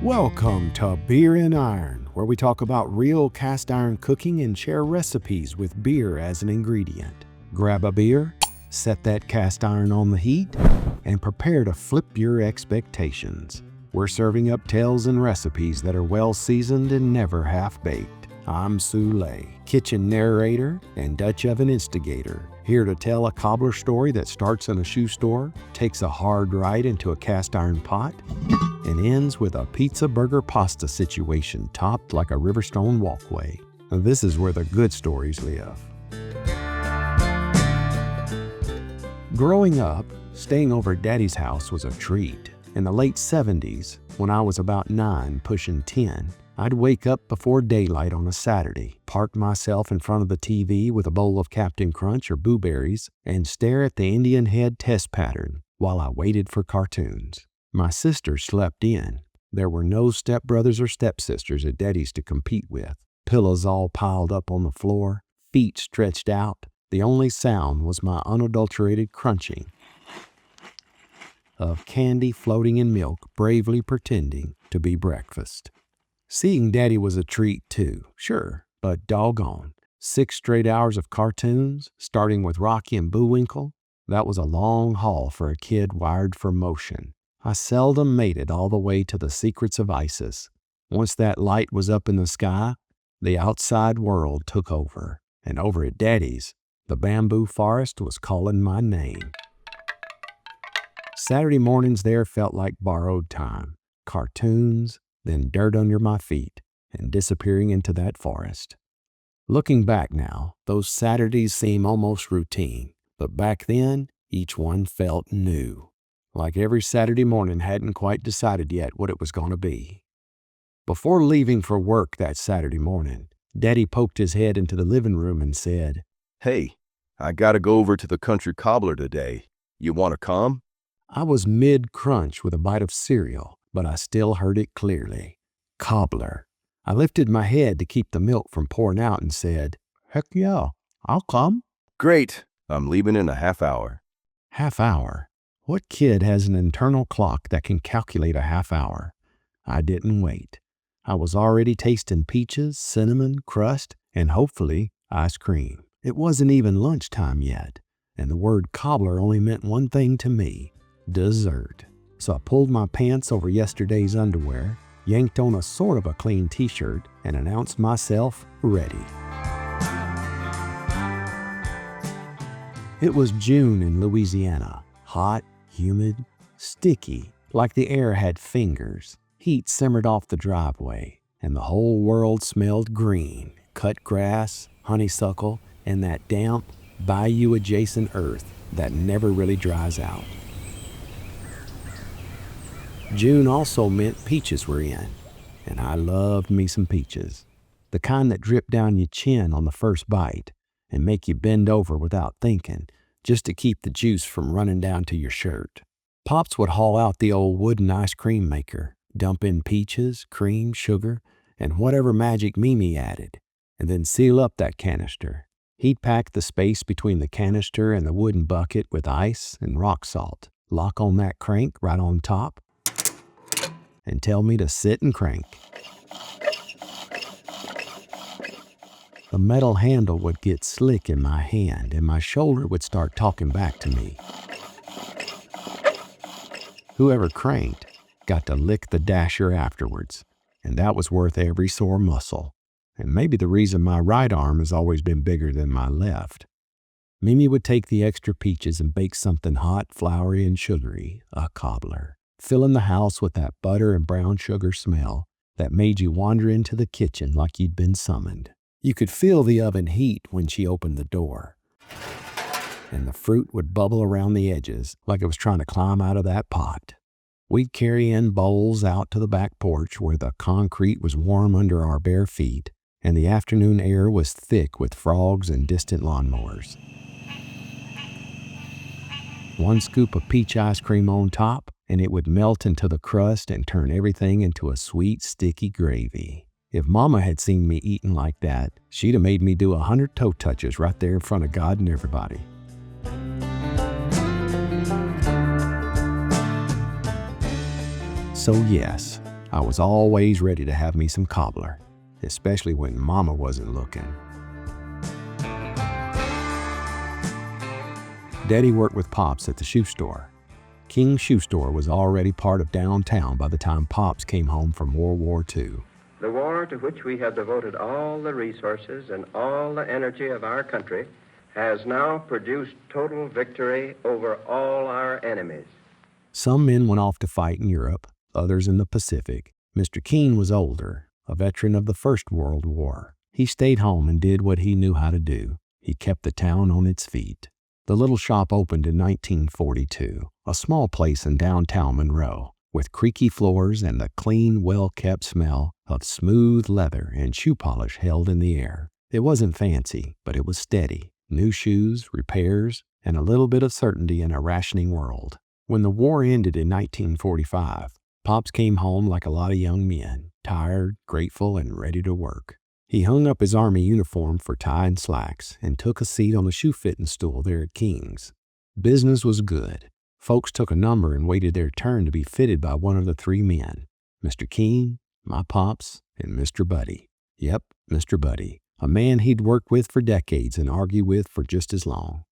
Welcome to Beer and Iron, where we talk about real cast iron cooking and share recipes with beer as an ingredient. Grab a beer, set that cast iron on the heat, and prepare to flip your expectations. We're serving up tales and recipes that are well seasoned and never half-baked. I'm Sulae, kitchen narrator and Dutch oven instigator, here to tell a cobbler story that starts in a shoe store, takes a hard right into a cast iron pot, and ends with a pizza burger pasta situation topped like a Riverstone walkway. This is where the good stories live. Growing up, staying over at Daddy's house was a treat. In the late 70s, when I was about 9, pushing 10, I'd wake up before daylight on a Saturday, park myself in front of the TV with a bowl of Captain Crunch or Boo Berries, and stare at the Indian head test pattern while I waited for cartoons. My sister slept in. There were no stepbrothers or stepsisters at Daddy's to compete with. Pillows all piled up on the floor, feet stretched out. The only sound was my unadulterated crunching of candy floating in milk, bravely pretending to be breakfast. Seeing Daddy was a treat too, sure, but doggone. 6 straight hours of cartoons, starting with Rocky and Bullwinkle, that was a long haul for a kid wired for motion. I seldom made it all the way to the secrets of Isis. Once that light was up in the sky, the outside world took over. And over at Daddy's, the bamboo forest was calling my name. Saturday mornings there felt like borrowed time. Cartoons, then dirt under my feet, and disappearing into that forest. Looking back now, those Saturdays seem almost routine, but back then, each one felt new. Like every Saturday morning hadn't quite decided yet what it was going to be. Before leaving for work that Saturday morning, Daddy poked his head into the living room and said, "Hey, I gotta go over to the Country Cobbler today. You wanna come?" I was mid-crunch with a bite of cereal, but I still heard it clearly. Cobbler. I lifted my head to keep the milk from pouring out and said, "Heck yeah, I'll come." "Great, I'm leaving in a half hour." Half hour? What kid has an internal clock that can calculate a half hour? I didn't wait. I was already tasting peaches, cinnamon, crust, and hopefully ice cream. It wasn't even lunchtime yet, and the word cobbler only meant one thing to me: dessert. So I pulled my pants over yesterday's underwear, yanked on a sort of a clean t-shirt, and announced myself ready. It was June in Louisiana. Hot, humid, sticky, like the air had fingers. Heat simmered off the driveway, and the whole world smelled green, cut grass, honeysuckle, and that damp, bayou-adjacent earth that never really dries out. June also meant peaches were in, and I loved me some peaches. The kind that drip down your chin on the first bite and make you bend over without thinking, just to keep the juice from running down to your shirt. Pops would haul out the old wooden ice cream maker, dump in peaches, cream, sugar, and whatever magic Mimi added, and then seal up that canister. He'd pack the space between the canister and the wooden bucket with ice and rock salt, lock on that crank right on top, and tell me to sit and crank. The metal handle would get slick in my hand, and my shoulder would start talking back to me. Whoever cranked got to lick the dasher afterwards, and that was worth every sore muscle, and maybe the reason my right arm has always been bigger than my left. Mimi would take the extra peaches and bake something hot, floury, and sugary, a cobbler, filling the house with that butter and brown sugar smell that made you wander into the kitchen like you'd been summoned. You could feel the oven heat when she opened the door, and the fruit would bubble around the edges like it was trying to climb out of that pot. We'd carry in bowls out to the back porch where the concrete was warm under our bare feet, and the afternoon air was thick with frogs and distant lawnmowers. 1 scoop of peach ice cream on top, and it would melt into the crust and turn everything into a sweet, sticky gravy. If Mama had seen me eating like that, she'd have made me do 100 toe touches right there in front of God and everybody. So yes, I was always ready to have me some cobbler, especially when Mama wasn't looking. Daddy worked with Pops at the shoe store. King's Shoe Store was already part of downtown by the time Pops came home from World War II. The war to which we have devoted all the resources and all the energy of our country has now produced total victory over all our enemies. Some men went off to fight in Europe, others in the Pacific. Mr. Keene was older, a veteran of the First World War. He stayed home and did what he knew how to do. He kept the town on its feet. The little shop opened in 1942, a small place in downtown Monroe, with creaky floors and the clean, well-kept smell of smooth leather and shoe polish held in the air. It wasn't fancy, but it was steady. New shoes, repairs, and a little bit of certainty in a rationing world. When the war ended in 1945, Pops came home like a lot of young men, tired, grateful, and ready to work. He hung up his Army uniform for tie and slacks and took a seat on the shoe-fitting stool there at King's. Business was good. Folks took a number and waited their turn to be fitted by one of the three men, Mr. Keene, my Pops, and Mr. Buddy. Yep, Mr. Buddy, a man he'd worked with for decades and argued with for just as long.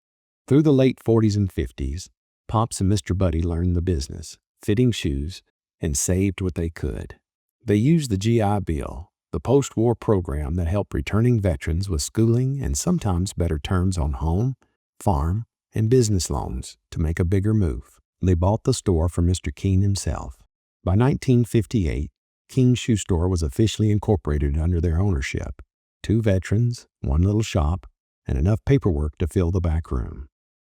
Through the late 40s and 50s, Pops and Mr. Buddy learned the business, fitting shoes, and saved what they could. They used the GI Bill, the post-war program that helped returning veterans with schooling and sometimes better terms on home, farm, and business loans to make a bigger move. They bought the store from Mr. Keene himself. By 1958, King's Shoe Store was officially incorporated under their ownership. 2 veterans, 1 little shop, and enough paperwork to fill the back room.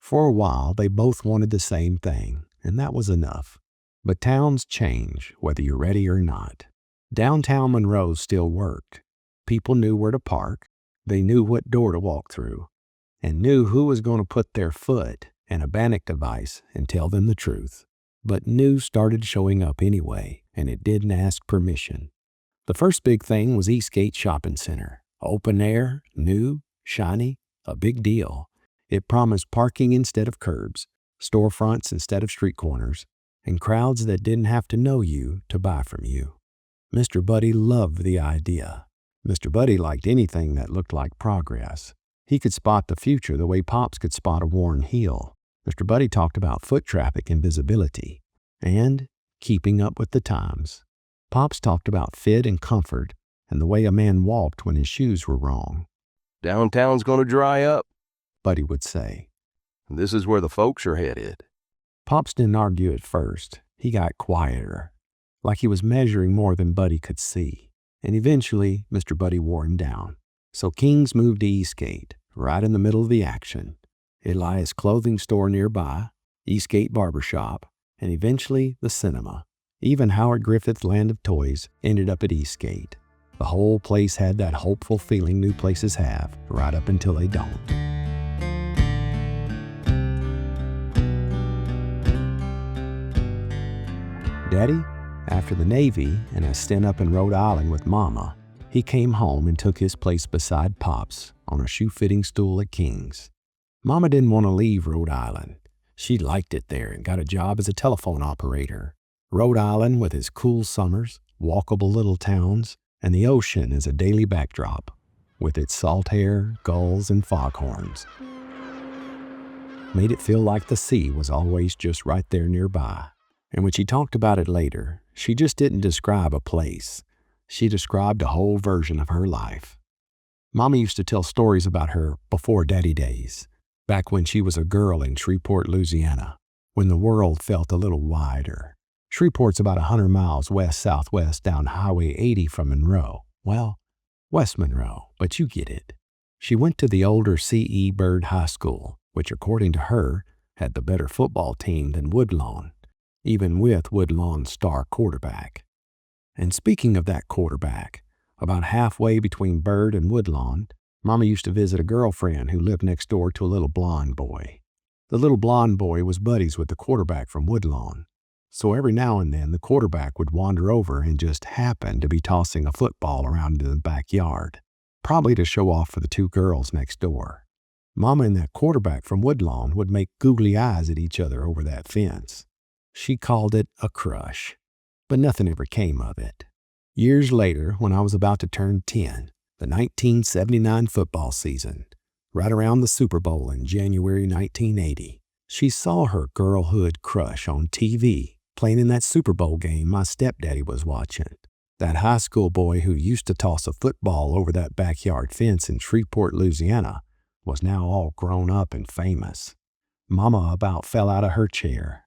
For a while, they both wanted the same thing, and that was enough. But towns change, whether you're ready or not. Downtown Monroe still worked. People knew where to park, they knew what door to walk through, and knew who was going to put their foot in a bannock device and tell them the truth. But news started showing up anyway, and it didn't ask permission. The first big thing was Eastgate Shopping Center. Open air, new, shiny, a big deal. It promised parking instead of curbs, storefronts instead of street corners, and crowds that didn't have to know you to buy from you. Mr. Buddy loved the idea. Mr. Buddy liked anything that looked like progress. He could spot the future the way Pops could spot a worn heel. Mr. Buddy talked about foot traffic and visibility, and keeping up with the times. Pops talked about fit and comfort, and the way a man walked when his shoes were wrong. Downtown's gonna dry up, Buddy would say. This is where the folks are headed. Pops didn't argue at first. He got quieter, like he was measuring more than Buddy could see. And eventually, Mr. Buddy wore him down. So King's moved to Eastgate, right in the middle of the action. Elias' clothing store nearby, Eastgate Barbershop, and eventually the cinema. Even Howard Griffith's Land of Toys ended up at Eastgate. The whole place had that hopeful feeling new places have, right up until they don't. Daddy, after the Navy and a stint up in Rhode Island with Mama, he came home and took his place beside Pops on a shoe-fitting stool at King's. Mama didn't want to leave Rhode Island. She liked it there and got a job as a telephone operator. Rhode Island with its cool summers, walkable little towns, and the ocean as a daily backdrop, with its salt air, gulls, and foghorns, made it feel like the sea was always just right there nearby. And when she talked about it later, she just didn't describe a place. She described a whole version of her life. Mama used to tell stories about her before Daddy days, back when she was a girl in Shreveport, Louisiana, when the world felt a little wider. Shreveport's about 100 miles west-southwest down Highway 80 from Monroe. Well, West Monroe, but you get it. She went to the older C.E. Byrd High School, which according to her had the better football team than Woodlawn, even with Woodlawn's star quarterback. And speaking of that quarterback, about halfway between Byrd and Woodlawn, Mama used to visit a girlfriend who lived next door to a little blonde boy. The little blonde boy was buddies with the quarterback from Woodlawn, so every now and then the quarterback would wander over and just happen to be tossing a football around in the backyard, probably to show off for the 2 girls next door. Mama and that quarterback from Woodlawn would make googly eyes at each other over that fence. She called it a crush. but nothing ever came of it. Years later, when I was about to turn 10, the 1979 football season, right around the Super Bowl in January 1980, she saw her girlhood crush on TV playing in that Super Bowl game my stepdaddy was watching. That high school boy who used to toss a football over that backyard fence in Shreveport, Louisiana, was now all grown up and famous. Mama about fell out of her chair.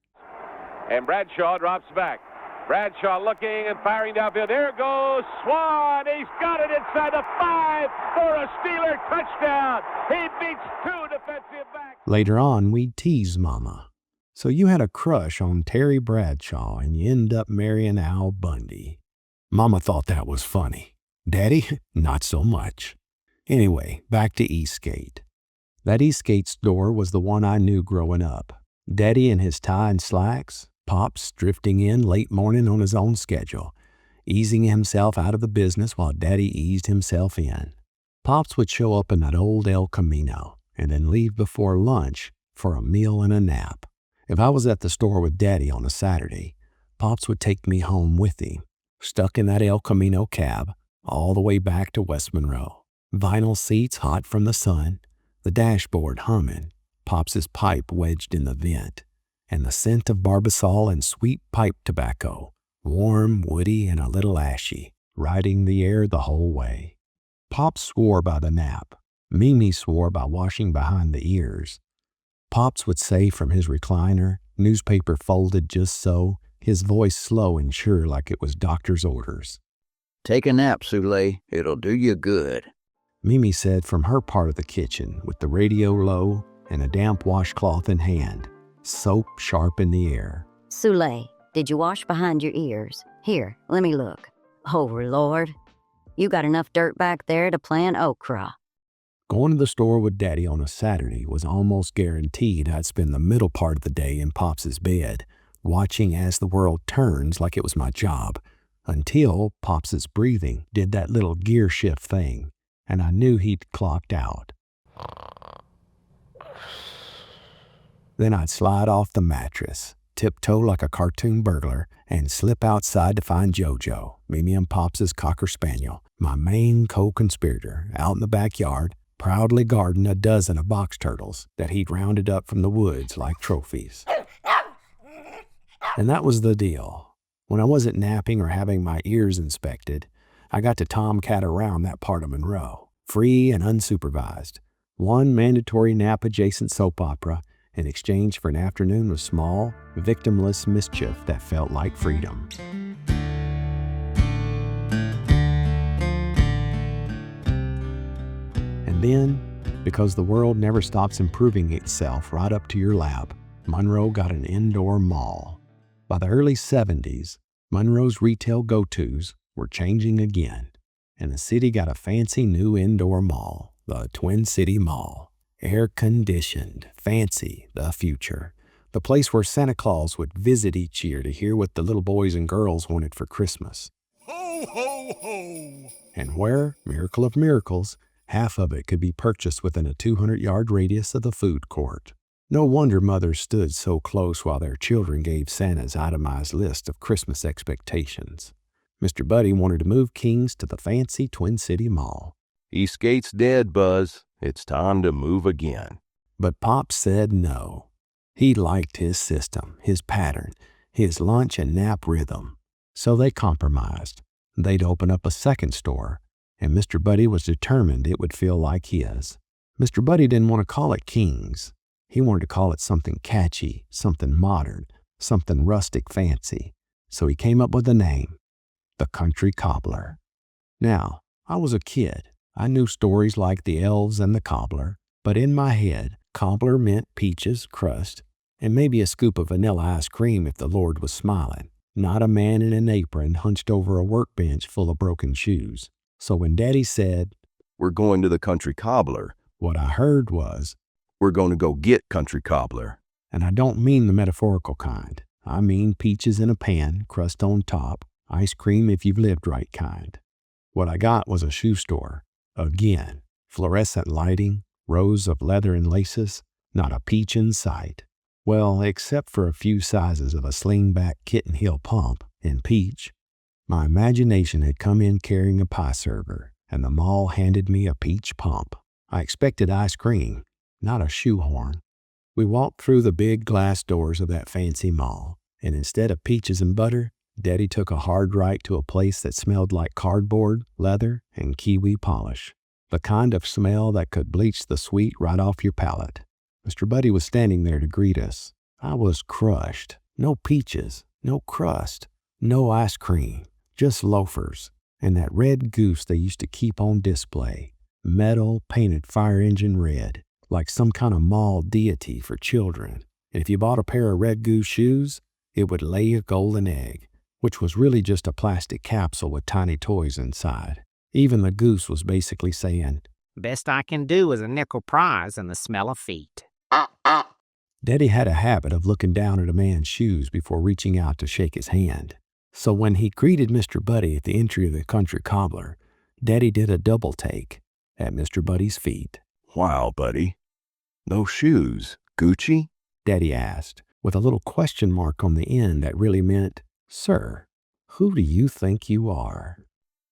And Bradshaw drops back. Bradshaw looking and firing downfield. There goes Swan. He's got it inside the 5 for a Steeler touchdown. He beats 2 defensive backs. Later on, we'd tease Mama. So you had a crush on Terry Bradshaw and you end up marrying Al Bundy. Mama thought that was funny. Daddy, not so much. Anyway, back to Eastgate. That Eastgate store was the one I knew growing up. Daddy in his tie and slacks, Pops drifting in late morning on his own schedule, easing himself out of the business while Daddy eased himself in. Pops would show up in that old El Camino and then leave before lunch for a meal and a nap. If I was at the store with Daddy on a Saturday, Pops would take me home with him, stuck in that El Camino cab all the way back to West Monroe. Vinyl seats hot from the sun, the dashboard humming, Pops's pipe wedged in the vent, and the scent of Barbasol and sweet pipe tobacco, warm, woody, and a little ashy, riding the air the whole way. Pops swore by the nap. Mimi swore by washing behind the ears. Pops would say from his recliner, newspaper folded just so, his voice slow and sure like it was doctor's orders. "Take a nap, Sulae. It'll do you good." Mimi said from her part of the kitchen with the radio low and a damp washcloth in hand, soap sharp in the air. "Sulae, did you wash behind your ears? Here, let me look. Oh, Lord. You got enough dirt back there to plant okra." Going to the store with Daddy on a Saturday was almost guaranteed I'd spend the middle part of the day in Pops's bed, watching as the world turns like it was my job, until Pops's breathing did that little gear shift thing, and I knew he'd clocked out. Then I'd slide off the mattress, tiptoe like a cartoon burglar, and slip outside to find JoJo, Mimi and Pops's Cocker Spaniel, my main co-conspirator, out in the backyard, proudly guarding a dozen of box turtles that he'd rounded up from the woods like trophies. And that was the deal. When I wasn't napping or having my ears inspected, I got to tomcat around that part of Monroe, free and unsupervised. One mandatory nap-adjacent soap opera in exchange for an afternoon of small, victimless mischief that felt like freedom. And then, because the world never stops improving itself right up to your lap, Monroe got an indoor mall. By the early 70s, Monroe's retail go-tos were changing again, and the city got a fancy new indoor mall, the Twin City Mall. Air-conditioned, fancy, the future. The place where Santa Claus would visit each year to hear what the little boys and girls wanted for Christmas. Ho, ho, ho! And where, miracle of miracles, half of it could be purchased within a 200-yard radius of the food court. No wonder mothers stood so close while their children gave Santa's itemized list of Christmas expectations. Mr. Buddy wanted to move Kings to the fancy Twin City Mall. Eastgate's dead, Buzz. It's time to move again. But Pop said no. He liked his system, his pattern, his lunch and nap rhythm. So they compromised. They'd open up a second store, and Mr. Buddy was determined it would feel like his. Mr. Buddy didn't want to call it King's. He wanted to call it something catchy, something modern, something rustic fancy. So he came up with the name, the Country Cobbler. Now, I was a kid. I knew stories like the elves and the cobbler, but in my head, cobbler meant peaches, crust, and maybe a scoop of vanilla ice cream if the Lord was smiling, not a man in an apron hunched over a workbench full of broken shoes. So when Daddy said, "We're going to the Country Cobbler," what I heard was, "We're going to go get Country Cobbler." and I don't mean the metaphorical kind. I mean peaches in a pan, crust on top, ice cream if you've lived right kind. What I got was a shoe store. Again, fluorescent lighting, rows of leather and laces, not a peach in sight. Well, except for a few sizes of a slingback kitten heel pump and peach. My imagination had come in carrying a pie server, and the mall handed me a peach pump. I expected ice cream, not a shoehorn. We walked through the big glass doors of that fancy mall, and instead of peaches and butter, Daddy took a hard right to a place that smelled like cardboard, leather, and kiwi polish. The kind of smell that could bleach the sweet right off your palate. Mr. Buddy was standing there to greet us. I was crushed. No peaches, no crust, no ice cream, just loafers, and that red goose they used to keep on display, metal painted fire engine red, like some kind of mall deity for children. And if you bought a pair of red goose shoes, it would lay a golden egg, which was really just a plastic capsule with tiny toys inside. Even the goose was basically saying, "Best I can do is a nickel prize and the smell of feet." Daddy had a habit of looking down at a man's shoes before reaching out to shake his hand. So when he greeted Mr. Buddy at the entry of the Country Cobbler, Daddy did a double take at Mr. Buddy's feet. Wow, buddy. Those shoes, Gucci? Daddy asked, with a little question mark on the end that really meant, "Sir, who do you think you are?"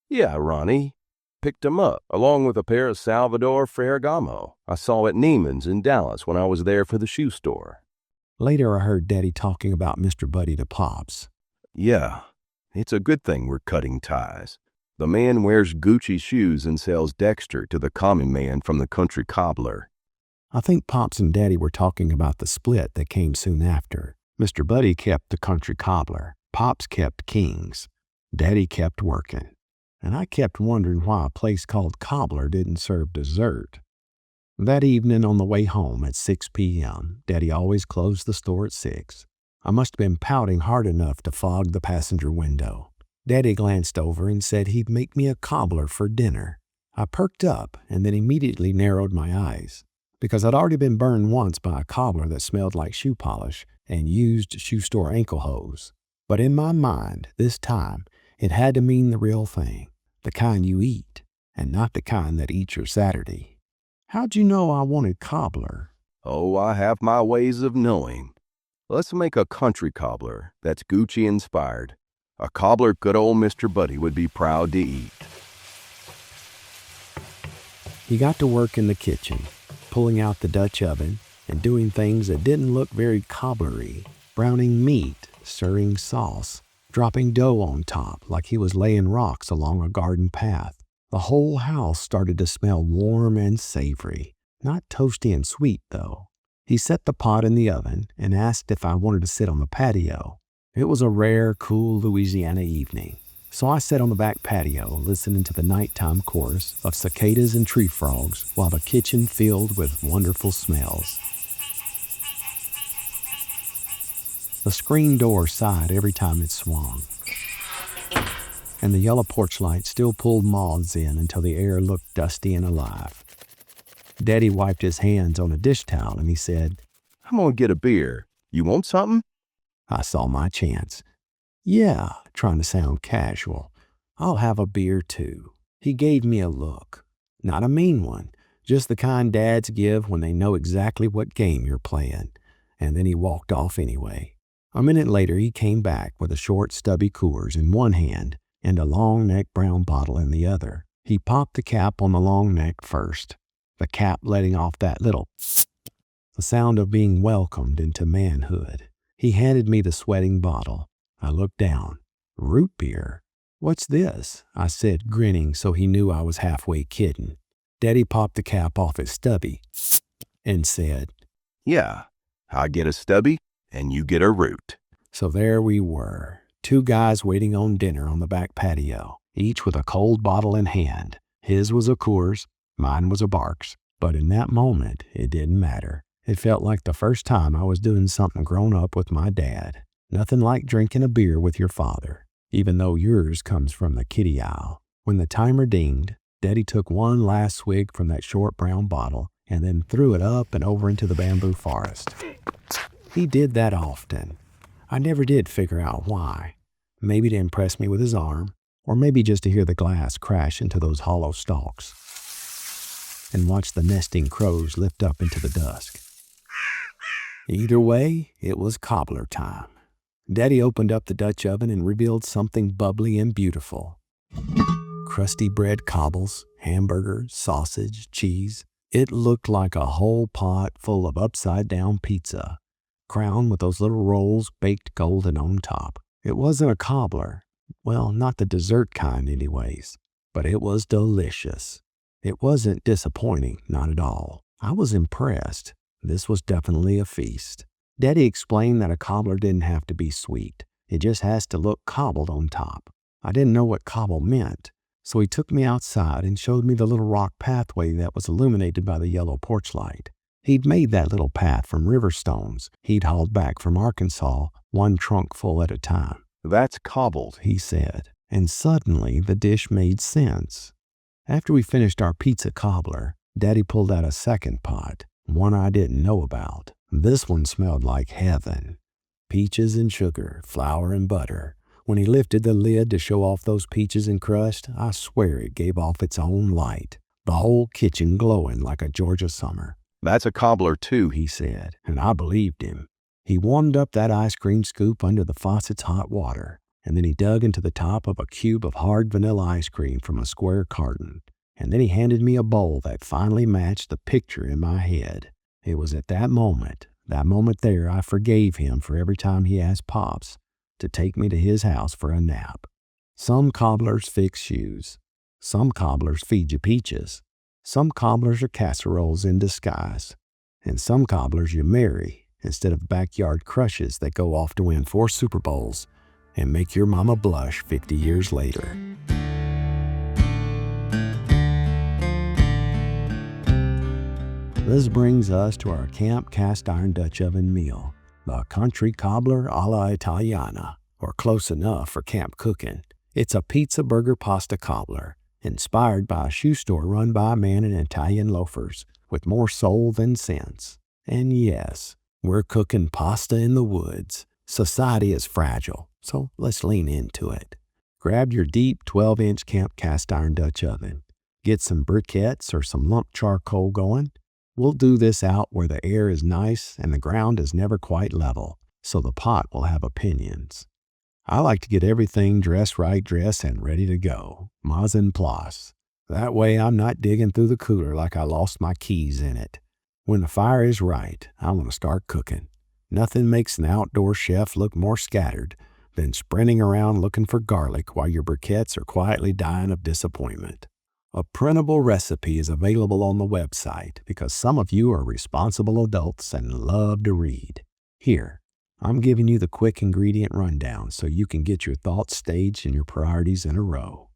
Yeah, Ronnie. Picked 'em up, along with a pair of Salvador Ferragamo I saw at Neiman's in Dallas when I was there for the shoe store. Later I heard Daddy talking about Mr. Buddy to Pops. Yeah, it's a good thing we're cutting ties. The man wears Gucci shoes and sells Dexter to the common man from the Country Cobbler. I think Pops and Daddy were talking about the split that came soon after. Mr. Buddy kept the Country Cobbler. Pops kept King's. Daddy kept working. And I kept wondering why a place called Cobbler didn't serve dessert. That evening on the way home at 6 p.m., Daddy always closed the store at 6. I must have been pouting hard enough to fog the passenger window. Daddy glanced over and said he'd make me a cobbler for dinner. I perked up and then immediately narrowed my eyes, because I'd already been burned once by a cobbler that smelled like shoe polish and used shoe store ankle hose. But in my mind, this time, it had to mean the real thing, the kind you eat, and not the kind that eats your Saturday. How'd you know I wanted cobbler? Oh, I have my ways of knowing. Let's make a country cobbler that's Gucci inspired. A cobbler good old Mr. Buddy would be proud to eat. He got to work in the kitchen, pulling out the Dutch oven and doing things that didn't look very cobblery, browning meat, stirring sauce, dropping dough on top like he was laying rocks along a garden path. The whole house started to smell warm and savory, not toasty and sweet, though. He set the pot in the oven and asked if I wanted to sit on the patio. It was a rare, cool Louisiana evening, so I sat on the back patio listening to the nighttime chorus of cicadas and tree frogs while the kitchen filled with wonderful smells. The screen door sighed every time it swung, and the yellow porch light still pulled moths in until the air looked dusty and alive. Daddy wiped his hands on a dish towel and he said, "I'm gonna get a beer. You want something?" I saw my chance. "Yeah," trying to sound casual. "I'll have a beer too." He gave me a look. Not a mean one, just the kind dads give when they know exactly what game you're playing. And then he walked off anyway. A minute later, he came back with a short, stubby Coors in one hand and a long-neck brown bottle in the other. He popped the cap on the long neck first, the cap letting off that little the sound of being welcomed into manhood. He handed me the sweating bottle. I looked down. "Root beer? What's this?" I said, grinning so he knew I was halfway kidding. Daddy popped the cap off his stubby and said, "Yeah, I get a stubby and you get a root." So there we were, two guys waiting on dinner on the back patio, each with a cold bottle in hand. His was a Coors, mine was a Barks. But in that moment, it didn't matter. It felt like the first time I was doing something grown up with my dad. Nothing like drinking a beer with your father, even though yours comes from the kiddie aisle. When the timer dinged, Daddy took one last swig from that short brown bottle and then threw it up and over into the bamboo forest. He did that often. I never did figure out why. Maybe to impress me with his arm, or maybe just to hear the glass crash into those hollow stalks and watch the nesting crows lift up into the dusk. Either way, it was cobbler time. Daddy opened up the Dutch oven and revealed something bubbly and beautiful. Crusty bread cobbles, hamburger, sausage, cheese. It looked like a whole pot full of upside-down pizza, crowned with those little rolls baked golden on top. It wasn't a cobbler. Well, not the dessert kind anyways. But it was delicious. It wasn't disappointing, not at all. I was impressed. This was definitely a feast. Daddy explained that a cobbler didn't have to be sweet. It just has to look cobbled on top. I didn't know what cobble meant, so he took me outside and showed me the little rock pathway that was illuminated by the yellow porch light. He'd made that little path from river stones he'd hauled back from Arkansas, one trunk full at a time. That's cobbled, He said, and suddenly the dish made sense. After we finished our pizza cobbler, Daddy pulled out a second pot, one I didn't know about. This one smelled like heaven. Peaches and sugar, flour and butter. When he lifted the lid to show off those peaches and crust, I swear it gave off its own light, the whole kitchen glowing like a Georgia summer. That's a cobbler too, He said, and I believed him. He warmed up that ice cream scoop under the faucet's hot water, and then he dug into the top of a cube of hard vanilla ice cream from a square carton, and then he handed me a bowl that finally matched the picture in my head. It was at that moment there, I forgave him for every time he asked Pops to take me to his house for a nap. Some cobblers fix shoes. Some cobblers feed you peaches. Some cobblers are casseroles in disguise. And some cobblers you marry instead of backyard crushes that go off to win 4 Super Bowls and make your mama blush 50 years later. This brings us to our camp cast iron Dutch oven meal, the Country Cobbler alla Italiana, or close enough for camp cooking. It's a pizza burger pasta cobbler, inspired by a shoe store run by a man in Italian loafers, with more soul than sense. And yes, we're cooking pasta in the woods. Society is fragile, so let's lean into it. Grab your deep 12-inch camp cast iron Dutch oven. Get some briquettes or some lump charcoal going. We'll do this out where the air is nice and the ground is never quite level, so the pot will have opinions. I like to get everything dress and ready to go. Mise en place. That way I'm not digging through the cooler like I lost my keys in it. When the fire is right, I want to start cooking. Nothing makes an outdoor chef look more scattered than sprinting around looking for garlic while your briquettes are quietly dying of disappointment. A printable recipe is available on the website because some of you are responsible adults and love to read. Here, I'm giving you the quick ingredient rundown so you can get your thoughts staged and your priorities in a row.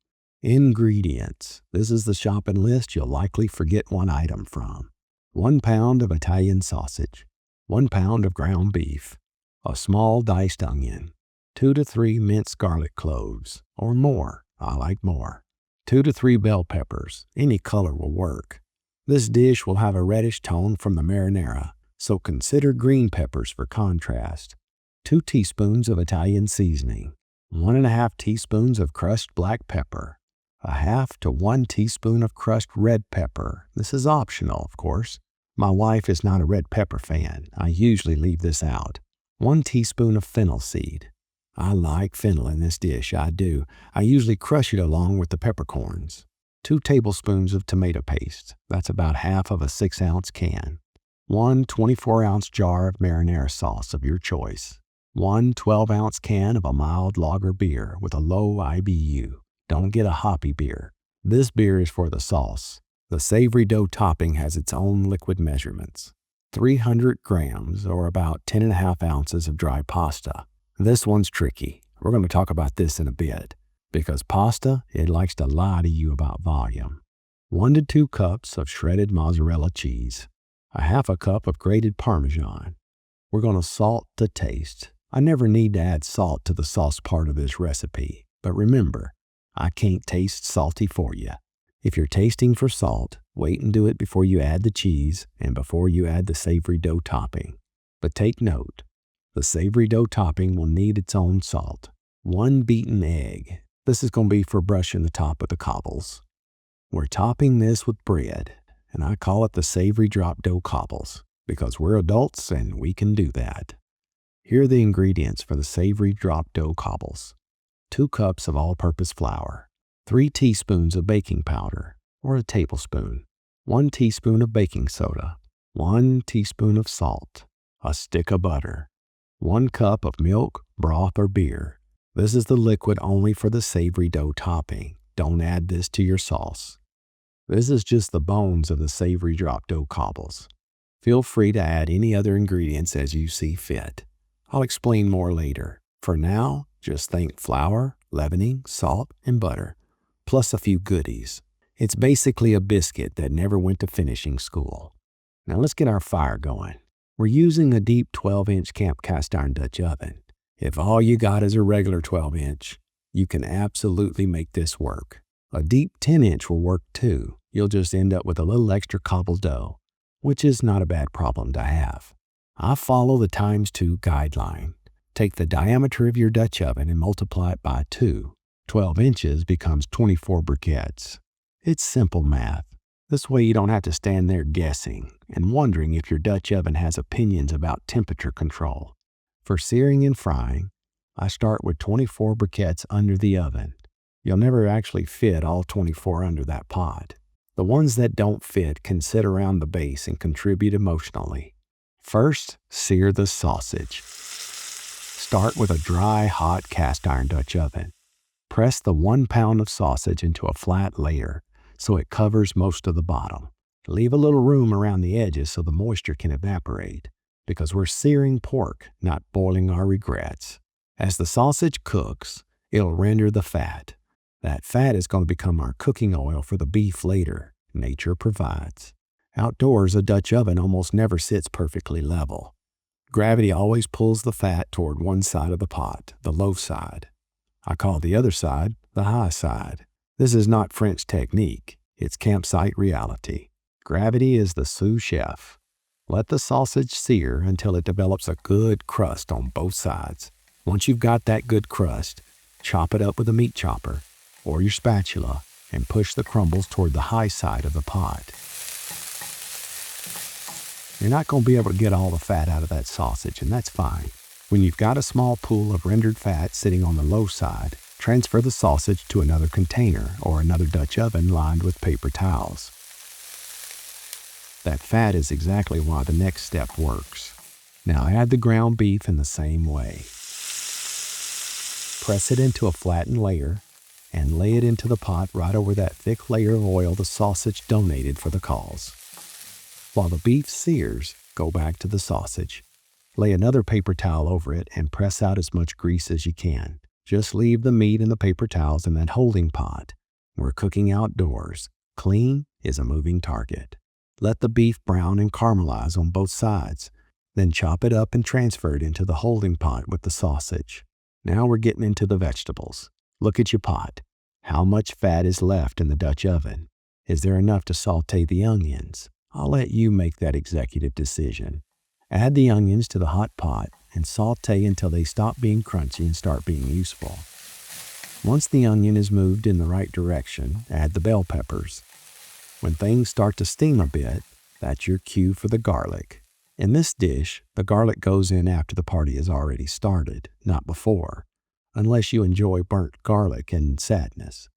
Ingredients. This is the shopping list you'll likely forget one item from. 1 pound of Italian sausage, 1 pound of ground beef, a small diced onion, 2 to 3 minced garlic cloves, or more. I like more. 2 to 3 bell peppers. Any color will work. This dish will have a reddish tone from the marinara, so consider green peppers for contrast. 2 teaspoons of Italian seasoning, 1½ teaspoons of crushed black pepper, 1/2 to 1 teaspoon of crushed red pepper. This is optional, of course. My wife is not a red pepper fan. I usually leave this out. 1 teaspoon of fennel seed. I like fennel in this dish, I do. I usually crush it along with the peppercorns. 2 tablespoons of tomato paste. That's about half of a 6-ounce can. 1 24-ounce jar of marinara sauce of your choice. 1 12-ounce can of a mild lager beer with a low IBU. Don't get a hoppy beer. This beer is for the sauce. The savory dough topping has its own liquid measurements. 300 grams, or about 10½ ounces of dry pasta. This one's tricky. We're going to talk about this in a bit, because pasta, it likes to lie to you about volume. 1 to 2 cups of shredded mozzarella cheese. 1/2 cup of grated Parmesan. We're going to salt to taste. I never need to add salt to the sauce part of this recipe, but remember, I can't taste salty for you. If you're tasting for salt, wait and do it before you add the cheese and before you add the savory dough topping. But take note, the savory dough topping will need its own salt. 1 beaten egg. This is going to be for brushing the top of the cobbles. We're topping this with bread, and I call it the savory drop dough cobbles because we're adults and we can do that. Here are the ingredients for the savory drop dough cobbles. 2 cups of all-purpose flour, 3 teaspoons of baking powder, or a tablespoon, 1 teaspoon of baking soda, 1 teaspoon of salt, a stick of butter, 1 cup of milk, broth, or beer. This is the liquid only for the savory dough topping. Don't add this to your sauce. This is just the bones of the savory drop dough cobbles. Feel free to add any other ingredients as you see fit. I'll explain more later. For now, just think flour, leavening, salt, and butter, plus a few goodies. It's basically a biscuit that never went to finishing school. Now let's get our fire going. We're using a deep 12-inch camp cast iron Dutch oven. If all you got is a regular 12-inch, you can absolutely make this work. A deep 10-inch will work too. You'll just end up with a little extra cobbled dough, which is not a bad problem to have. I follow the ×2 guideline. Take the diameter of your Dutch oven and multiply it by 2. 12 inches becomes 24 briquettes. It's simple math. This way you don't have to stand there guessing and wondering if your Dutch oven has opinions about temperature control. For searing and frying, I start with 24 briquettes under the oven. You'll never actually fit all 24 under that pot. The ones that don't fit can sit around the base and contribute emotionally. First, sear the sausage. Start with a dry, hot cast iron Dutch oven. Press the 1 pound of sausage into a flat layer so it covers most of the bottom. Leave a little room around the edges so the moisture can evaporate, because we're searing pork, not boiling our regrets. As the sausage cooks, it'll render the fat. That fat is going to become our cooking oil for the beef later. Nature provides. Outdoors, a Dutch oven almost never sits perfectly level. Gravity always pulls the fat toward one side of the pot, the low side. I call the other side the high side. This is not French technique. It's campsite reality. Gravity is the sous chef. Let the sausage sear until it develops a good crust on both sides. Once you've got that good crust, chop it up with a meat chopper or your spatula and push the crumbles toward the high side of the pot. You're not going to be able to get all the fat out of that sausage, and that's fine. When you've got a small pool of rendered fat sitting on the low side, transfer the sausage to another container or another Dutch oven lined with paper towels. That fat is exactly why the next step works. Now add the ground beef in the same way. Press it into a flattened layer and lay it into the pot right over that thick layer of oil the sausage donated for the cause. While the beef sears, go back to the sausage. Lay another paper towel over it and press out as much grease as you can. Just leave the meat and the paper towels in that holding pot. We're cooking outdoors. Clean is a moving target. Let the beef brown and caramelize on both sides. Then chop it up and transfer it into the holding pot with the sausage. Now we're getting into the vegetables. Look at your pot. How much fat is left in the Dutch oven? Is there enough to saute the onions? I'll let you make that executive decision. Add the onions to the hot pot and saute until they stop being crunchy and start being useful. Once the onion is moved in the right direction, add the bell peppers. When things start to steam a bit, that's your cue for the garlic. In this dish, the garlic goes in after the party has already started, not before, unless you enjoy burnt garlic and sadness.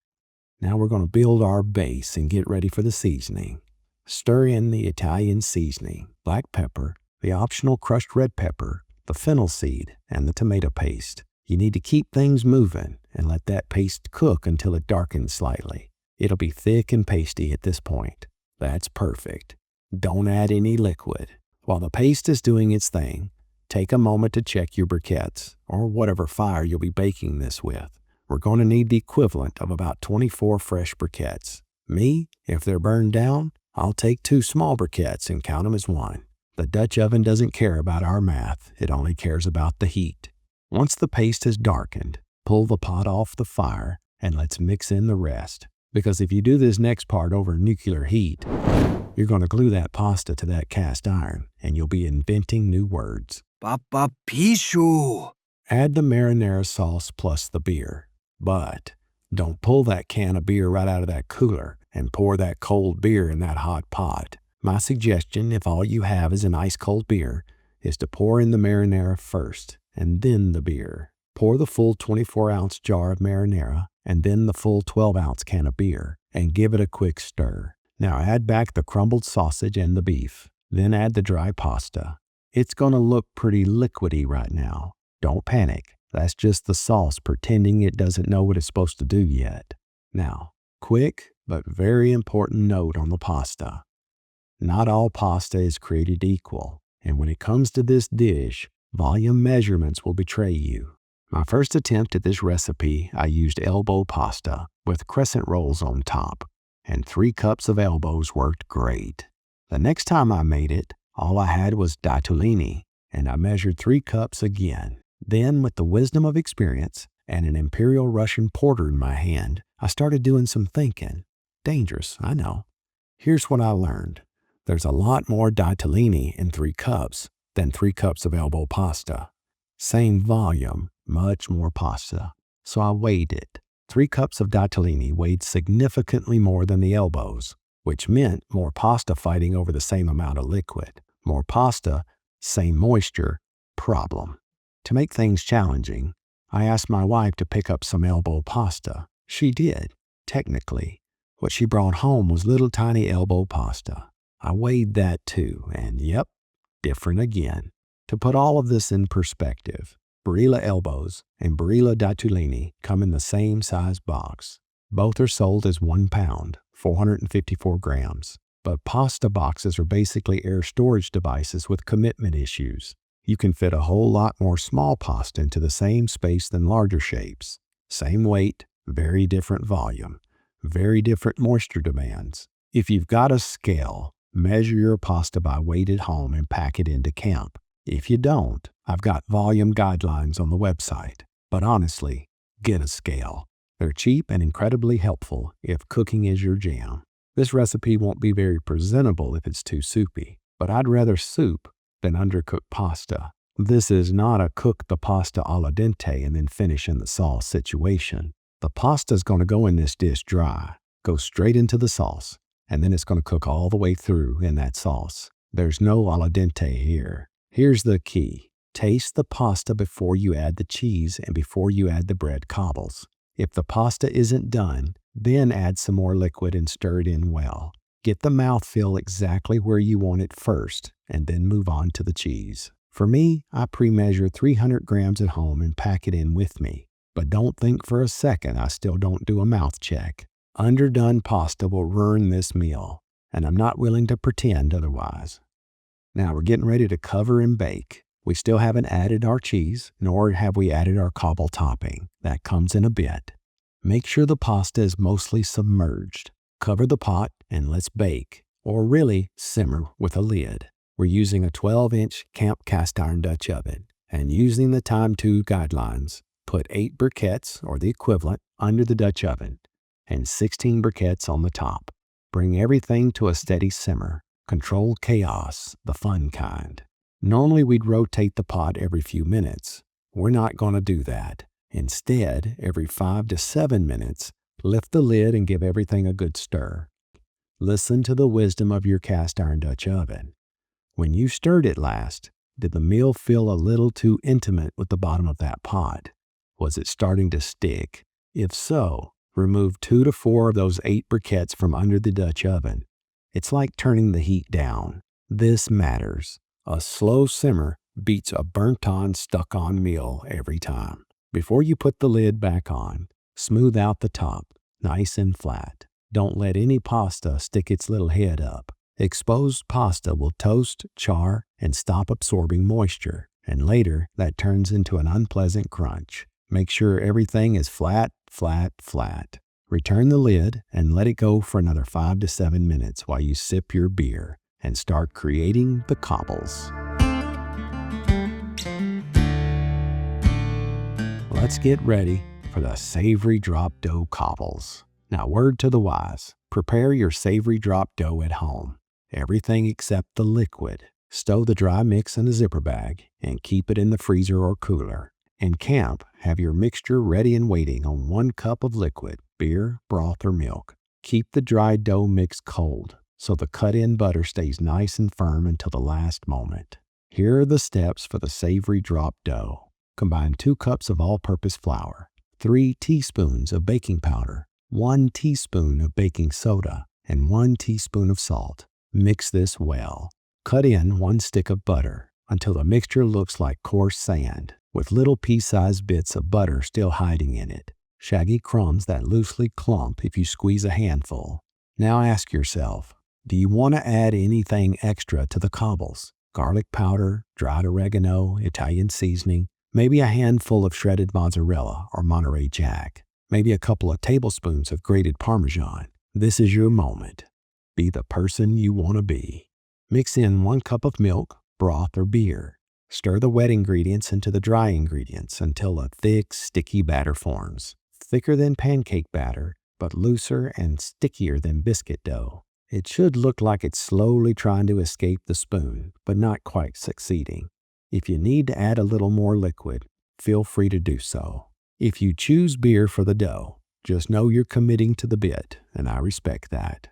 Now we're going to build our base and get ready for the seasoning. Stir in the Italian seasoning, black pepper, the optional crushed red pepper, the fennel seed, and the tomato paste. You need to keep things moving and let that paste cook until it darkens slightly. It'll be thick and pasty at this point. That's perfect. Don't add any liquid. While the paste is doing its thing, take a moment to check your briquettes, or whatever fire you'll be baking this with. We're going to need the equivalent of about 24 fresh briquettes. Me, if they're burned down, I'll take 2 small briquettes and count them as 1. The Dutch oven doesn't care about our math. It only cares about the heat. Once the paste has darkened, pull the pot off the fire and let's mix in the rest. Because if you do this next part over nuclear heat, you're going to glue that pasta to that cast iron and you'll be inventing new words. Papa Pishu. Add the marinara sauce plus the beer. But don't pull that can of beer right out of that cooler and pour that cold beer in that hot pot. My suggestion, if all you have is an ice cold beer, is to pour in the marinara first and then the beer. Pour the full 24-ounce jar of marinara and then the full 12-ounce can of beer and give it a quick stir. Now add back the crumbled sausage and the beef. Then add the dry pasta. It's going to look pretty liquidy right now. Don't panic. That's just the sauce pretending it doesn't know what it's supposed to do yet. Now, quick but very important note on the pasta. Not all pasta is created equal, and when it comes to this dish, volume measurements will betray you. My first attempt at this recipe, I used elbow pasta with crescent rolls on top, and 3 cups of elbows worked great. The next time I made it, all I had was ditalini, and I measured 3 cups again. Then, with the wisdom of experience and an Imperial Russian porter in my hand, I started doing some thinking. Dangerous, I know. Here's what I learned. There's a lot more ditalini in 3 cups than 3 cups of elbow pasta. Same volume, much more pasta. So I weighed it. 3 cups of ditalini weighed significantly more than the elbows, which meant more pasta fighting over the same amount of liquid. More pasta, same moisture, problem. To make things challenging, I asked my wife to pick up some elbow pasta. She did, technically. What she brought home was little tiny elbow pasta. I weighed that too, and yep, different again. To put all of this in perspective, Barilla elbows and Barilla ditalini come in the same size box. Both are sold as 1 pound, 454 grams. But pasta boxes are basically air storage devices with commitment issues. You can fit a whole lot more small pasta into the same space than larger shapes. Same weight, very different volume, very different moisture demands. If you've got a scale, measure your pasta by weight at home and pack it into camp. If you don't, I've got volume guidelines on the website. But honestly, get a scale. They're cheap and incredibly helpful if cooking is your jam. This recipe won't be very presentable if it's too soupy, but I'd rather soup than undercooked pasta. This is not a cook the pasta al dente and then finish in the sauce situation. The pasta's going to go in this dish dry, go straight into the sauce, and then it's going to cook all the way through in that sauce. There's no al dente here. Here's the key. Taste the pasta before you add the cheese and before you add the bread cobbles. If the pasta isn't done, then add some more liquid and stir it in well. Get the mouthfeel exactly where you want it first, and then move on to the cheese. For me, I pre-measure 300 grams at home and pack it in with me. But don't think for a second I still don't do a mouth check. Underdone pasta will ruin this meal, and I'm not willing to pretend otherwise. Now we're getting ready to cover and bake. We still haven't added our cheese, nor have we added our cobble topping. That comes in a bit. Make sure the pasta is mostly submerged. Cover the pot and let's bake, or really simmer with a lid. We're using a 12-inch camp cast iron Dutch oven, and using the Time 2 guidelines, put 8 briquettes, or the equivalent, under the Dutch oven, and 16 briquettes on the top. Bring everything to a steady simmer. Control chaos, the fun kind. Normally we'd rotate the pot every few minutes. We're not going to do that. Instead, every 5 to 7 minutes, lift the lid and give everything a good stir. Listen to the wisdom of your cast iron Dutch oven. When you stirred it last, did the meal feel a little too intimate with the bottom of that pot? Was it starting to stick? If so, remove 2 to 4 of those 8 briquettes from under the Dutch oven. It's like turning the heat down. This matters. A slow simmer beats a burnt-on, stuck-on meal every time. Before you put the lid back on, smooth out the top, nice and flat. Don't let any pasta stick its little head up. Exposed pasta will toast, char, and stop absorbing moisture, and later that turns into an unpleasant crunch. Make sure everything is flat, flat, flat. Return the lid and let it go for another 5 to 7 minutes while you sip your beer and start creating the cobbles. Let's get ready for the savory drop dough cobbles. Now, word to the wise, prepare your savory drop dough at home. Everything except the liquid. Stow the dry mix in a zipper bag and keep it in the freezer or cooler. In camp, have your mixture ready and waiting on 1 cup of liquid, beer, broth, or milk. Keep the dry dough mix cold so the cut-in butter stays nice and firm until the last moment. Here are the steps for the savory drop dough. Combine 2 cups of all-purpose flour, 3 teaspoons of baking powder, 1 teaspoon of baking soda, and 1 teaspoon of salt. Mix this well. Cut in 1 stick of butter until the mixture looks like coarse sand, with little pea-sized bits of butter still hiding in it. Shaggy crumbs that loosely clump if you squeeze a handful. Now ask yourself, do you want to add anything extra to the cobbles? Garlic powder, dried oregano, Italian seasoning, maybe a handful of shredded mozzarella or Monterey Jack, maybe a couple of tablespoons of grated Parmesan. This is your moment. Be the person you want to be. Mix in 1 cup of milk, broth, or beer. Stir the wet ingredients into the dry ingredients until a thick, sticky batter forms. Thicker than pancake batter, but looser and stickier than biscuit dough. It should look like it's slowly trying to escape the spoon, but not quite succeeding. If you need to add a little more liquid, feel free to do so. If you choose beer for the dough, just know you're committing to the bit, and I respect that.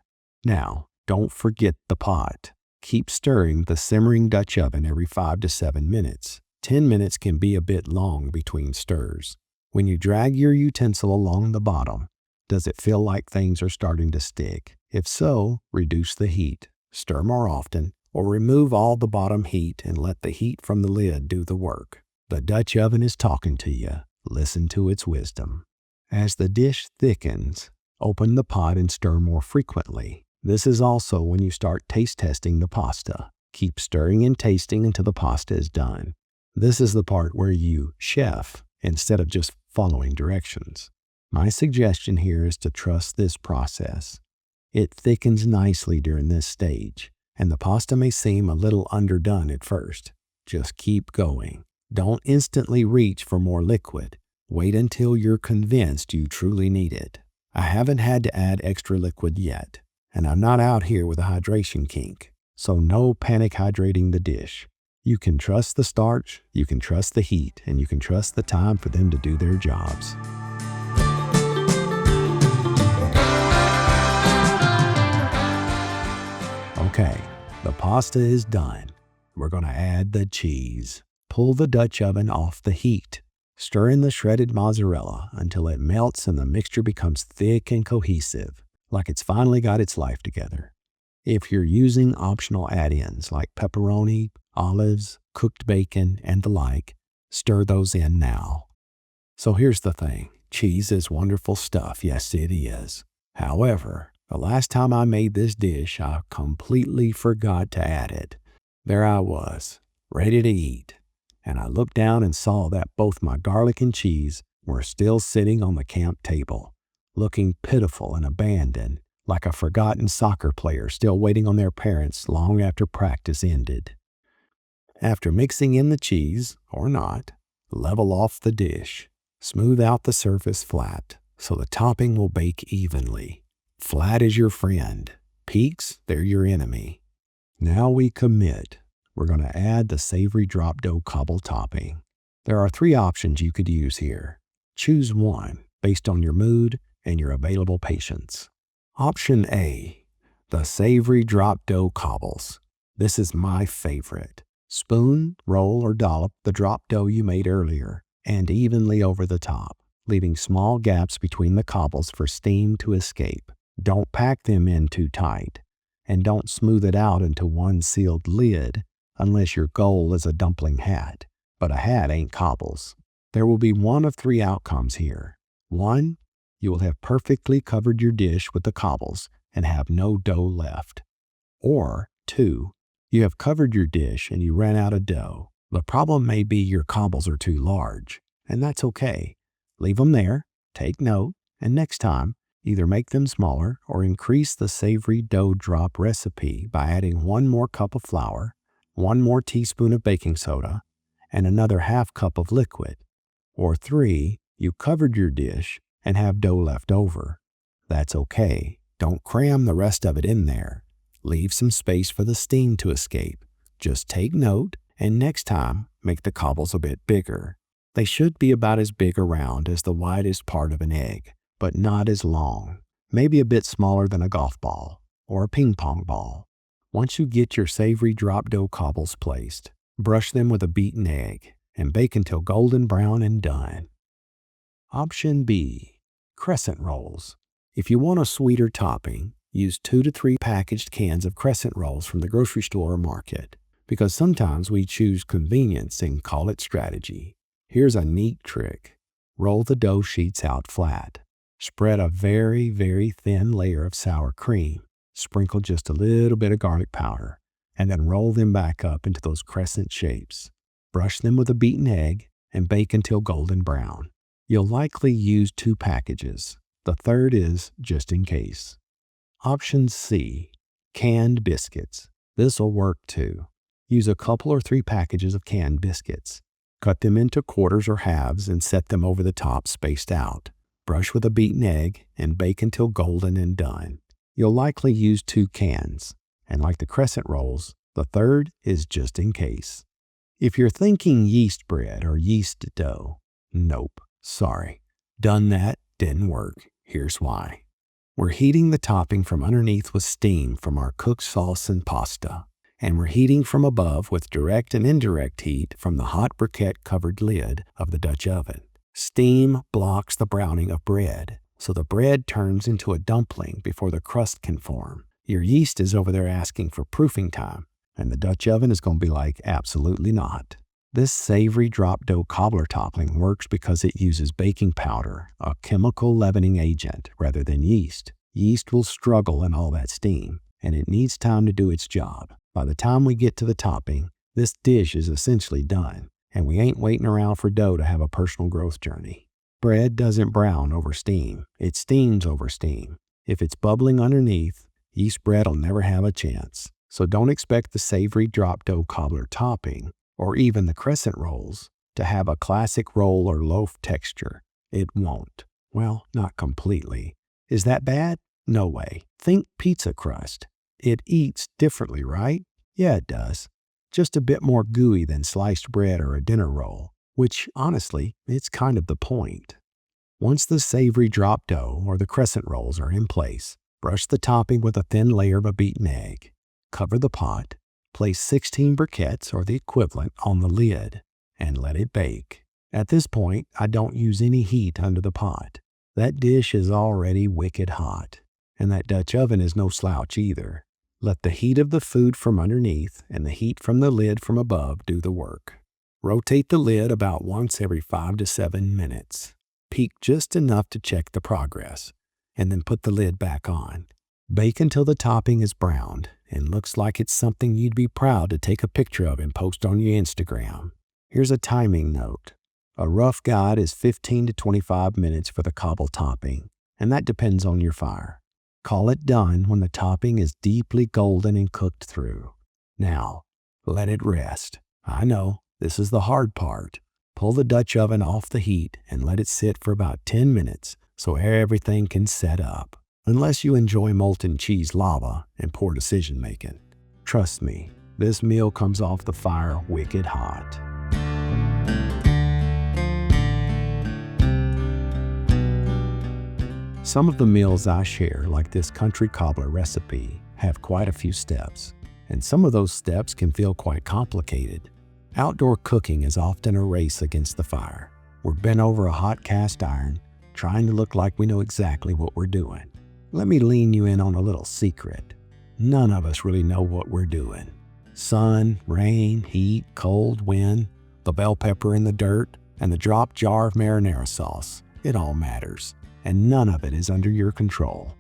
Now, don't forget the pot. Keep stirring the simmering Dutch oven every 5 to 7 minutes. 10 minutes can be a bit long between stirs. When you drag your utensil along the bottom, does it feel like things are starting to stick? If so, reduce the heat, stir more often, or remove all the bottom heat and let the heat from the lid do the work. The Dutch oven is talking to you. Listen to its wisdom. As the dish thickens, open the pot and stir more frequently. This is also when you start taste testing the pasta. Keep stirring and tasting until the pasta is done. This is the part where you chef instead of just following directions. My suggestion here is to trust this process. It thickens nicely during this stage, and the pasta may seem a little underdone at first. Just keep going. Don't instantly reach for more liquid. Wait until you're convinced you truly need it. I haven't had to add extra liquid yet, and I'm not out here with a hydration kink, so no panic hydrating the dish. You can trust the starch, you can trust the heat, and you can trust the time for them to do their jobs. Okay, the pasta is done. We're going to add the cheese. Pull the Dutch oven off the heat. Stir in the shredded mozzarella until it melts and the mixture becomes thick and cohesive, like it's finally got its life together. If you're using optional add-ins like pepperoni, olives, cooked bacon, and the like, stir those in now. So here's the thing. Cheese is wonderful stuff. Yes, it is. However, the last time I made this dish, I completely forgot to add it. There I was, ready to eat, and I looked down and saw that both my garlic and cheese were still sitting on the camp table, looking pitiful and abandoned, like a forgotten soccer player still waiting on their parents long after practice ended. After mixing in the cheese, or not, level off the dish. Smooth out the surface flat so the topping will bake evenly. Flat is your friend. Peaks, they're your enemy. Now we commit. We're going to add the savory drop dough cobble topping. There are 3 options you could use here. Choose one based on your mood and your available patience. Option A, the savory drop dough cobbles. This is my favorite. Spoon, roll, or dollop the drop dough you made earlier and evenly over the top, leaving small gaps between the cobbles for steam to escape. Don't pack them in too tight, and don't smooth it out into one sealed lid unless your goal is a dumpling hat. But a hat ain't cobbles. There will be one of 3 outcomes here. 1, you will have perfectly covered your dish with the cobbles and have no dough left. Or 2, you have covered your dish and you ran out of dough. The problem may be your cobbles are too large, and that's okay. Leave them there, take note, and next time, either make them smaller or increase the savory dough drop recipe by adding 1 more cup of flour, 1 more teaspoon of baking soda, and another ½ cup of liquid. Or 3, you covered your dish and have dough left over. That's okay. Don't cram the rest of it in there. Leave some space for the steam to escape. Just take note, and next time, make the cobbles a bit bigger. They should be about as big around as the widest part of an egg, but not as long. Maybe a bit smaller than a golf ball or a ping pong ball. Once you get your savory drop dough cobbles placed, Brush them with a beaten egg and bake until golden brown and done. Option B, crescent rolls. If you want a sweeter topping, use 2 to 3 packaged cans of crescent rolls from the grocery store or market, because sometimes we choose convenience and call it strategy. Here's a neat trick. Roll the dough sheets out flat. Spread a very, very thin layer of sour cream. Sprinkle just a little bit of garlic powder, and then roll them back up into those crescent shapes. Brush them with a beaten egg and bake until golden brown. You'll likely use 2 packages. The third is just in case. Option C, canned biscuits. This'll work too. Use a couple or 3 packages of canned biscuits. Cut them into quarters or halves and set them over the top spaced out. Brush with a beaten egg and bake until golden and done. You'll likely use 2 cans. And like the crescent rolls, the third is just in case. If you're thinking yeast bread or yeast dough, nope, sorry. Done that, didn't work. Here's why. We're heating the topping from underneath with steam from our cooked sauce and pasta. And we're heating from above with direct and indirect heat from the hot briquette-covered lid of the Dutch oven. Steam blocks the browning of bread, so the bread turns into a dumpling before the crust can form. Your yeast is over there asking for proofing time, and the Dutch oven is going to be like, absolutely not. This savory drop dough cobbler topping works because it uses baking powder, a chemical leavening agent, rather than yeast. Yeast will struggle in all that steam, and it needs time to do its job. By the time we get to the topping, this dish is essentially done, and we ain't waiting around for dough to have a personal growth journey. Bread doesn't brown over steam, it steams over steam. If it's bubbling underneath, yeast bread will never have a chance. So don't expect the savory drop dough cobbler topping, or even the crescent rolls, to have a classic roll or loaf texture. It won't. Well, not completely. Is that bad? No way. Think pizza crust. It eats differently, right? Yeah, it does. Just a bit more gooey than sliced bread or a dinner roll, which, honestly, it's kind of the point. Once the savory drop dough or the crescent rolls are in place, brush the topping with a thin layer of a beaten egg. Cover the pot, place 16 briquettes or the equivalent on the lid, and let it bake. At this point, I don't use any heat under the pot. That dish is already wicked hot, and that Dutch oven is no slouch either. Let the heat of the food from underneath and the heat from the lid from above do the work. Rotate the lid about once every 5 to 7 minutes. Peek just enough to check the progress, and then put the lid back on. Bake until the topping is browned and looks like it's something you'd be proud to take a picture of and post on your Instagram. Here's a timing note. A rough guide is 15 to 25 minutes for the cobble topping, and that depends on your fire. Call it done when the topping is deeply golden and cooked through. Now, let it rest. I know, this is the hard part. Pull the Dutch oven off the heat and let it sit for about 10 minutes so everything can set up. Unless you enjoy molten cheese lava and poor decision making. Trust me, this meal comes off the fire wicked hot. Some of the meals I share, like this country cobbler recipe, have quite a few steps, and some of those steps can feel quite complicated. Outdoor cooking is often a race against the fire. We're bent over a hot cast iron, trying to look like we know exactly what we're doing. Let me lean you in on a little secret. None of us really know what we're doing. Sun, rain, heat, cold, wind, the bell pepper in the dirt, and the drop jar of marinara sauce. It all matters, and none of it is under your control.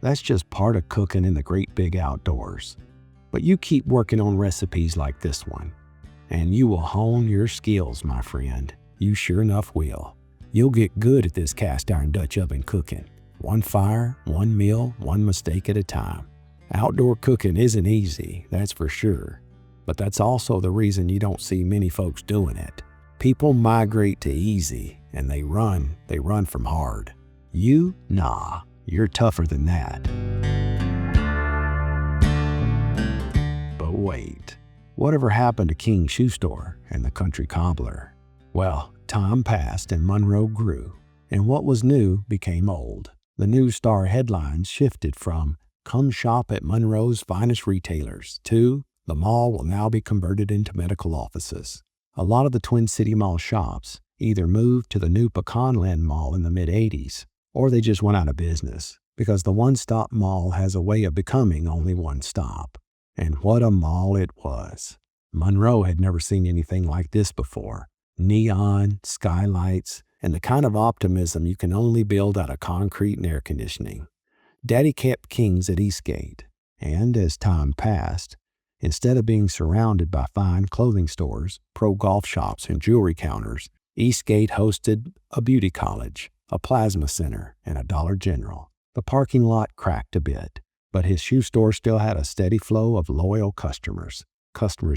That's just part of cooking in the great big outdoors. But you keep working on recipes like this one, and you will hone your skills, my friend. You sure enough will. You'll get good at this cast iron Dutch oven cooking. One fire, one meal, one mistake at a time. Outdoor cooking isn't easy, that's for sure. But that's also the reason you don't see many folks doing it. People migrate to easy, and they run from hard. You? Nah, you're tougher than that. But wait, whatever happened to King's Shoe Store and the Country Cobbler? Well, time passed and Monroe grew, and what was new became old. The News Star headlines shifted from "Come shop at Monroe's finest retailers" to The mall will now be converted into medical offices. A lot of the Twin City Mall shops either moved to the new Pecanland Mall in the mid-'80s, or they just went out of business, because the one-stop mall has a way of becoming only one stop. And what a mall it was. Monroe had never seen anything like this before. Neon, skylights, and the kind of optimism you can only build out of concrete and air conditioning. Daddy kept King's at Eastgate, and as time passed, instead of being surrounded by fine clothing stores, pro golf shops, and jewelry counters, Eastgate hosted a beauty college, a plasma center, and a Dollar General. The parking lot cracked a bit, but his shoe store still had a steady flow of loyal customers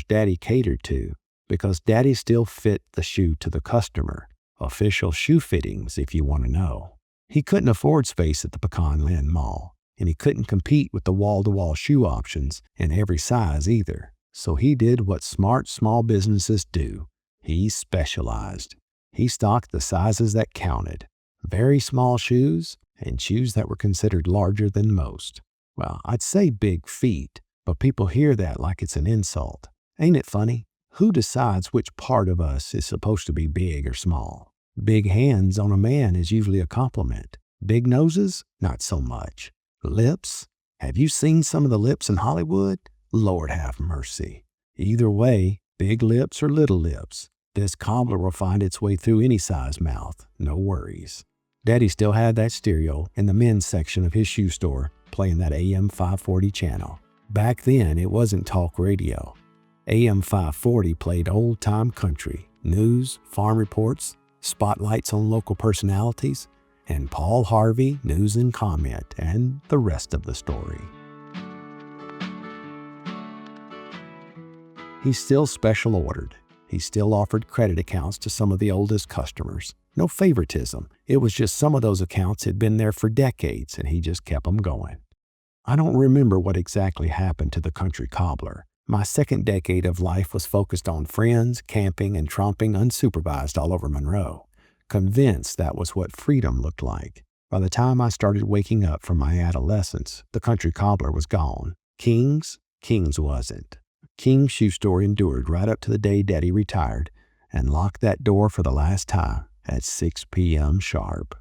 Daddy catered to, because Daddy still fit the shoe to the customer. Official shoe fittings, if you want to know. He couldn't afford space at the Pecanland Mall, and he couldn't compete with the wall-to-wall shoe options in every size either. So he did what smart small businesses do. He specialized. He stocked the sizes that counted. Very small shoes and shoes that were considered larger than most. Well, I'd say big feet, but people hear that like it's an insult. Ain't it funny? Who decides which part of us is supposed to be big or small? Big hands on a man is usually a compliment. Big noses? Not so much. Lips? Have you seen some of the lips in Hollywood? Lord have mercy. Either way, big lips or little lips, this cobbler will find its way through any size mouth. No worries. Daddy still had that stereo in the men's section of his shoe store playing that AM 540 channel. Back then, it wasn't talk radio. AM 540 played old-time country, news, farm reports, spotlights on local personalities, and Paul Harvey news and comment, and the rest of the story. He still special ordered. He still offered credit accounts to some of the oldest customers. No favoritism. It was just some of those accounts had been there for decades, and he just kept them going. I don't remember what exactly happened to the Country Cobbler. My second decade of life was focused on friends, camping, and tromping unsupervised all over Monroe, convinced that was what freedom looked like. By the time I started waking up from my adolescence, the Country Cobbler was gone. King's wasn't. King's shoe store endured right up to the day Daddy retired and locked that door for the last time at 6 p.m. sharp.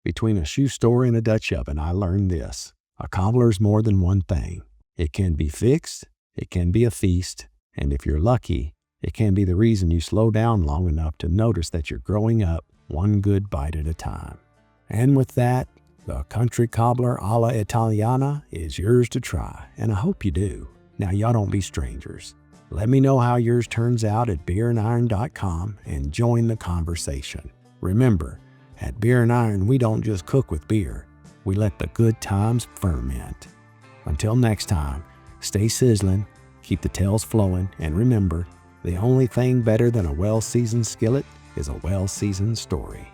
Between a shoe store and a Dutch oven, I learned this. A cobbler's more than one thing. It can be fixed, it can be a feast, and if you're lucky, it can be the reason you slow down long enough to notice that you're growing up one good bite at a time. And with that, the Country Cobbler alla Italiana is yours to try, and I hope you do. Now, y'all don't be strangers. Let me know how yours turns out at beerandiron.com and join the conversation. Remember, at Beer and Iron, we don't just cook with beer. We let the good times ferment. Until next time, stay sizzling, keep the tails flowing, and remember, the only thing better than a well-seasoned skillet is a well-seasoned story.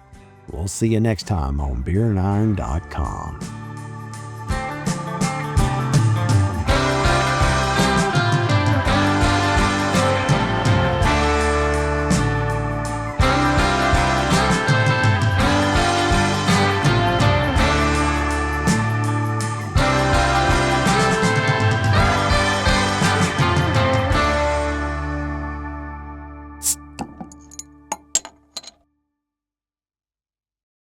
We'll see you next time on beerandiron.com.